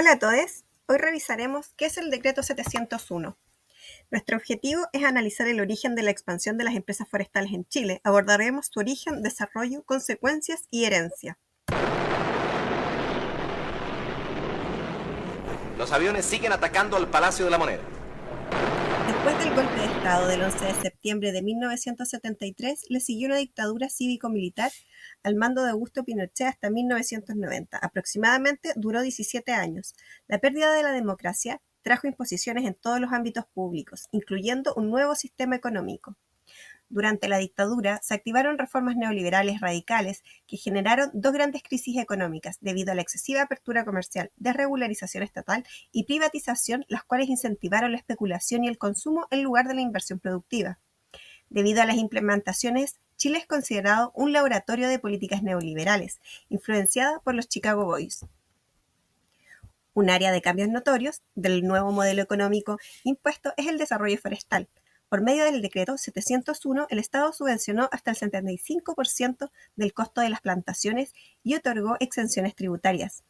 Hola a todos, hoy revisaremos qué es el Decreto 701. Nuestro objetivo es analizar el origen de la expansión de las empresas forestales en Chile. Abordaremos su origen, desarrollo, consecuencias y herencia. Los aviones siguen atacando al Palacio de la Moneda. Después del golpe de Estado del 11 de septiembre de 1973, le siguió una dictadura cívico-militar al mando de Augusto Pinochet hasta 1990. Aproximadamente duró 17 años. La pérdida de la democracia trajo imposiciones en todos los ámbitos públicos, incluyendo un nuevo sistema económico. Durante la dictadura se activaron reformas neoliberales radicales que generaron dos grandes crisis económicas debido a la excesiva apertura comercial, desregularización estatal y privatización, las cuales incentivaron la especulación y el consumo en lugar de la inversión productiva. Debido a las implementaciones, Chile es considerado un laboratorio de políticas neoliberales, influenciada por los Chicago Boys. Un área de cambios notorios del nuevo modelo económico impuesto es el desarrollo forestal. Por medio del Decreto 701, el Estado subvencionó hasta el 75% del costo de las plantaciones y otorgó exenciones tributarias.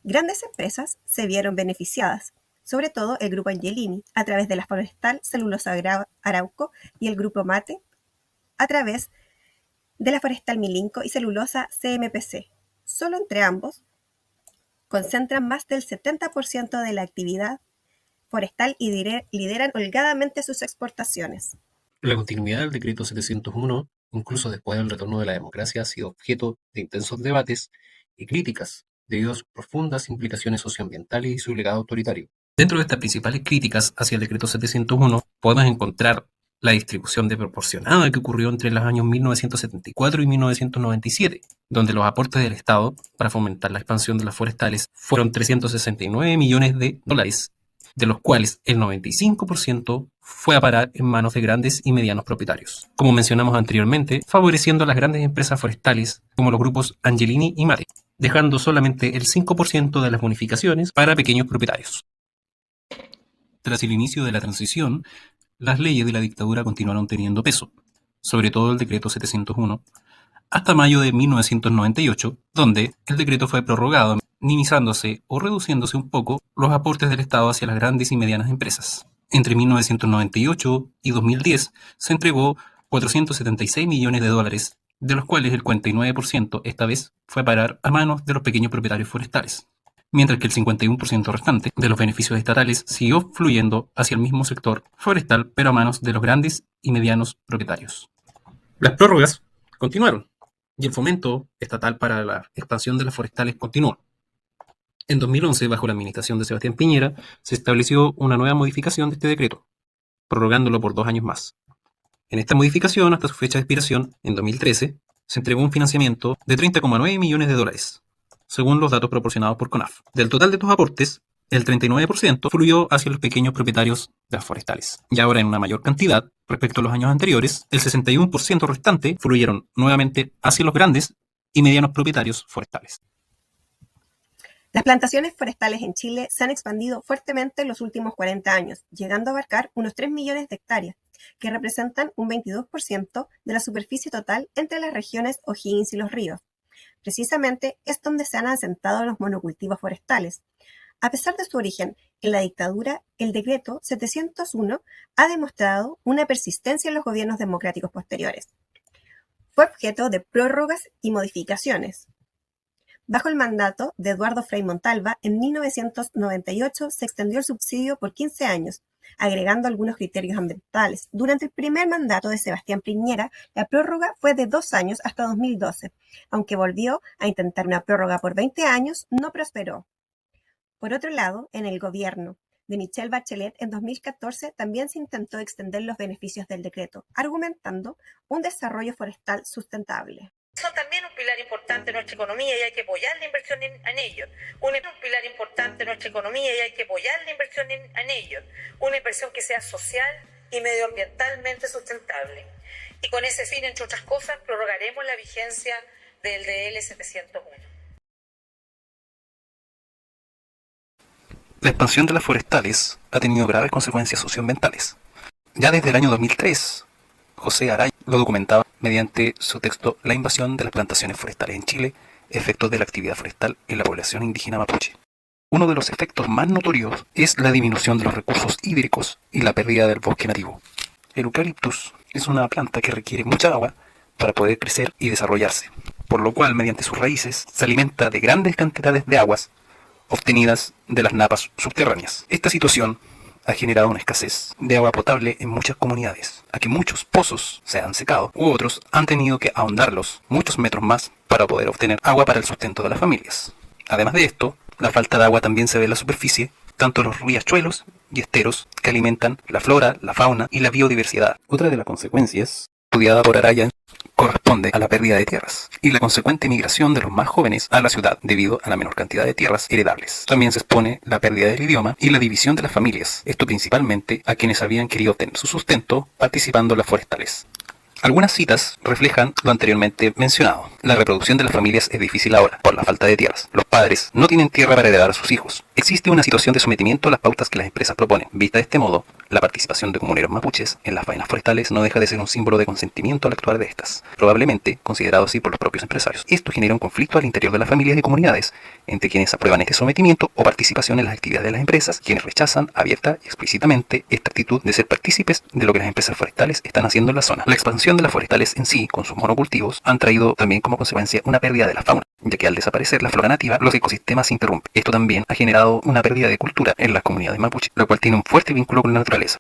Grandes empresas se vieron beneficiadas, sobre todo el Grupo Angelini, a través de la Forestal Celulosa Arauco, y el Grupo Mate, a través de la Forestal Milinco y Celulosa CMPC. Solo entre ambos concentran más del 70% de la actividad forestal y lideran holgadamente sus exportaciones. La continuidad del Decreto 701, incluso después del retorno de la democracia, ha sido objeto de intensos debates y críticas debido a sus profundas implicaciones socioambientales y su legado autoritario. Dentro de estas principales críticas hacia el Decreto 701 podemos encontrar la distribución desproporcionada que ocurrió entre los años 1974 y 1997, donde los aportes del Estado para fomentar la expansión de las forestales fueron 369 millones de dólares, de los cuales el 95% fue a parar en manos de grandes y medianos propietarios, como mencionamos anteriormente, favoreciendo a las grandes empresas forestales como los grupos Angelini y Mate, dejando solamente el 5% de las bonificaciones para pequeños propietarios. Tras el inicio de la transición, las leyes de la dictadura continuaron teniendo peso, sobre todo el Decreto 701, hasta mayo de 1998, donde el decreto fue prorrogado, minimizándose o reduciéndose un poco los aportes del Estado hacia las grandes y medianas empresas. Entre 1998 y 2010 se entregó 476 millones de dólares, de los cuales el 49% esta vez fue a parar a manos de los pequeños propietarios forestales, mientras que el 51% restante de los beneficios estatales siguió fluyendo hacia el mismo sector forestal, pero a manos de los grandes y medianos propietarios. Las prórrogas continuaron y el fomento estatal para la expansión de las forestales continuó. En 2011, bajo la administración de Sebastián Piñera, se estableció una nueva modificación de este decreto, prorrogándolo por 2 años más. En esta modificación, hasta su fecha de expiración, en 2013, se entregó un financiamiento de 30,9 millones de dólares, según los datos proporcionados por CONAF. Del total de estos aportes, el 39% fluyó hacia los pequeños propietarios de las forestales. Y ahora en una mayor cantidad, respecto a los años anteriores, el 61% restante fluyeron nuevamente hacia los grandes y medianos propietarios forestales. Las plantaciones forestales en Chile se han expandido fuertemente en los últimos 40 años, llegando a abarcar unos 3 millones de hectáreas, que representan un 22% de la superficie total entre las regiones O'Higgins y Los Ríos. Precisamente es donde se han asentado los monocultivos forestales. A pesar de su origen en la dictadura, el Decreto 701 ha demostrado una persistencia en los gobiernos democráticos posteriores. Fue objeto de prórrogas y modificaciones. Bajo el mandato de Eduardo Frei Montalva, en 1998 se extendió el subsidio por 15 años, agregando algunos criterios ambientales. Durante el primer mandato de Sebastián Piñera, la prórroga fue de 2 años hasta 2012. Aunque volvió a intentar una prórroga por 20 años, no prosperó. Por otro lado, en el gobierno de Michelle Bachelet, en 2014 también se intentó extender los beneficios del decreto, argumentando un desarrollo forestal sustentable. Son también un pilar importante de nuestra economía y hay que apoyar la inversión en ellos. Un pilar importante de nuestra economía y hay que apoyar la inversión en ellos. Una inversión que sea social y medioambientalmente sustentable. Y con ese fin, entre otras cosas, prorrogaremos la vigencia del DL 701. La expansión de las forestales ha tenido graves consecuencias socioambientales. Ya desde el año 2003, José Araya lo documentaba mediante su texto La invasión de las plantaciones forestales en Chile, efectos de la actividad forestal en la población indígena mapuche. Uno de los efectos más notorios es la disminución de los recursos hídricos y la pérdida del bosque nativo. El eucaliptus es una planta que requiere mucha agua para poder crecer y desarrollarse, por lo cual mediante sus raíces se alimenta de grandes cantidades de aguas obtenidas de las napas subterráneas. Esta situación ha generado una escasez de agua potable en muchas comunidades, a que muchos pozos se han secado u otros han tenido que ahondarlos muchos metros más para poder obtener agua para el sustento de las familias. Además de esto, la falta de agua también se ve en la superficie, tanto los riachuelos y esteros que alimentan la flora, la fauna y la biodiversidad. Otra de las consecuencias estudiada por Araya corresponde a la pérdida de tierras y la consecuente migración de los más jóvenes a la ciudad debido a la menor cantidad de tierras heredables. También se expone la pérdida del idioma y la división de las familias, esto principalmente a quienes habían querido obtener su sustento participando en las forestales. Algunas citas reflejan lo anteriormente mencionado. La reproducción de las familias es difícil ahora, por la falta de tierras. Los padres no tienen tierra para heredar a sus hijos. Existe una situación de sometimiento a las pautas que las empresas proponen. Vista de este modo, la participación de comuneros mapuches en las faenas forestales no deja de ser un símbolo de consentimiento al actuar de estas, probablemente considerado así por los propios empresarios. Esto genera un conflicto al interior de las familias y comunidades, entre quienes aprueban este sometimiento o participación en las actividades de las empresas, quienes rechazan abierta y explícitamente esta actitud de ser partícipes de lo que las empresas forestales están haciendo en la zona. La expansión de las forestales en sí, con sus monocultivos, han traído también como consecuencia una pérdida de la fauna, ya que al desaparecer la flora nativa, los ecosistemas se interrumpen. Esto también ha generado una pérdida de cultura en las comunidades mapuche, lo cual tiene un fuerte vínculo con la naturaleza.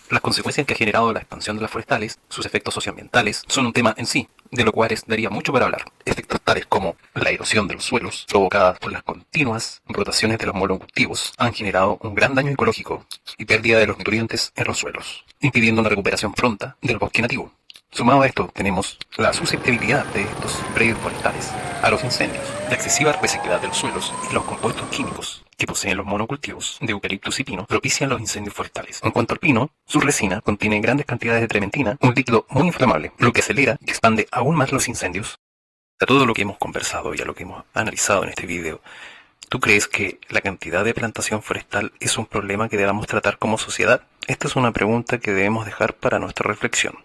Las consecuencias que ha generado la expansión de las forestales, sus efectos socioambientales, son un tema en sí, de lo cual daría mucho para hablar. Efectos tales como la erosión de los suelos, provocadas por las continuas rotaciones de los monocultivos, han generado un gran daño ecológico y pérdida de los nutrientes en los suelos, impidiendo una recuperación pronta del bosque nativo. Sumado a esto, tenemos la susceptibilidad de estos predios forestales a los incendios, la excesiva resequedad de los suelos y los compuestos químicos que poseen los monocultivos de eucaliptus y pino propician los incendios forestales. En cuanto al pino, su resina contiene grandes cantidades de trementina, un líquido muy inflamable, lo que acelera y expande aún más los incendios. A todo lo que hemos conversado y a lo que hemos analizado en este video, ¿tú crees que la cantidad de plantación forestal es un problema que debamos tratar como sociedad? Esta es una pregunta que debemos dejar para nuestra reflexión.